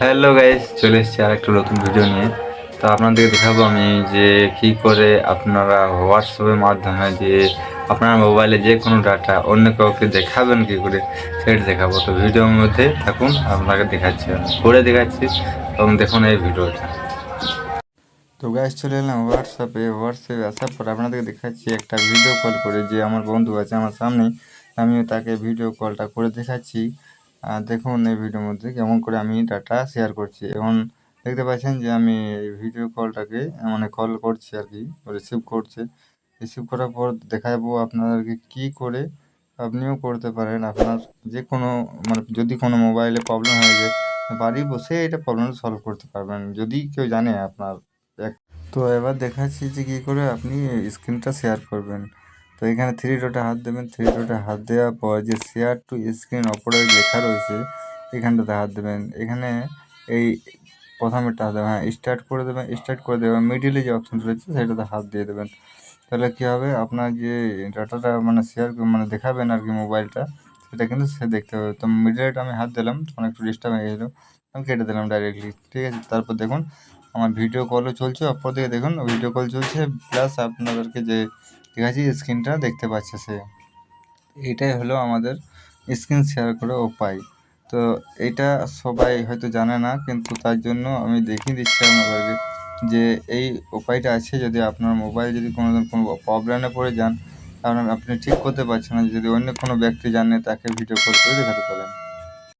Hello guys, চলে এসেছি আর একটা নতুন ভিডিও নিয়ে। তো আপনাদেরকে দেখাবো আমি যে কি করে আপনারা হোয়াটসঅ্যাপের মাধ্যমে যে আপনার মোবাইলে যে কোনো ডাটা অন্য কাউকে দেখাবেন কি করে সেটা দেখাবো। তো ভিডিওর মধ্যে থাকুন, আপনাকে দেখাচ্ছি, আমি করে দেখাচ্ছি এবং দেখুন এই ভিডিওটা। তো গাইস, চলে এলাম হোয়াটসঅ্যাপে আসার পর আপনাদেরকে দেখাচ্ছি একটা ভিডিও কল করে, যে আমার বন্ধু আছে আমার সামনেই, আমিও তাকে ভিডিও কলটা করে দেখাচ্ছি। দেখুন এই ভিডিওর মধ্যে কেমন করে আমি ডাটা শেয়ার করছি। এবং দেখতে পাচ্ছেন যে আমি এই ভিডিও কলটাকে মানে কল করছি আর কি, রিসিভ করার পর দেখাবো আপনাদেরকে কি করে আপনিও করতে পারেন। আপনার যে কোনো মানে যদি কোনো মোবাইলে প্রবলেম হয়ে যায়, বাড়ি বসে এটা প্রবলেমটা সলভ করতে পারবেন যদি কেউ জানে আপনার। তো এবার দেখাচ্ছি যে কী করে আপনি স্ক্রিনটা শেয়ার করবেন। তো এখানে থ্রি ডটে হাত দেবেন, থ্রি ডটে হাত দেওয়ার পর যে শেয়ার টু স্ক্রিন ওপরে লেখা রয়েছে এখানটাতে হাত দেবেন। এখানে এই প্রথমেরটা হাত দেবেন, হ্যাঁ স্টার্ট করে দেবেন, মিডিলে যে অপশন রয়েছে সেটাতে হাত দিয়ে দেবেন। তাহলে কী হবে, আপনার যে ডাটাটা মানে শেয়ার মানে দেখাবেন আর কি মোবাইলটা, সেটা কিন্তু সে দেখতে পাবে। তো মিডিলেটা আমি হাত দিলাম, তখন একটু ডিস্টার্ব হয়ে গেছিলো, আমি কেটে দিলাম ডাইরেক্টলি, ঠিক আছে। তারপর দেখুন আমার ভিডিও কলও চলছে, অপর দিকে দেখুন ভিডিও কল চলছে, প্লাস আপনাদেরকে যে দেখাচ্ছি স্ক্রিনটা দেখতে পাচ্ছে সে। এটাই হলো আমাদের স্ক্রিন শেয়ার করার উপায়। তো এটা সবাই হয়তো জানে না, কিন্তু তার জন্য আমি দেখিয়ে দিচ্ছি আপনাদেরকে যে এই উপায়টা আছে। যদি আপনার মোবাইল যদি কোনোদিন কোনো প্রবলেমে পড়ে যান, কারণ আপনি ঠিক করতে পারছেন না, যদি অন্য কোনো ব্যক্তি জানে তাকে ভিডিও কল করে দেখাতে পারেন।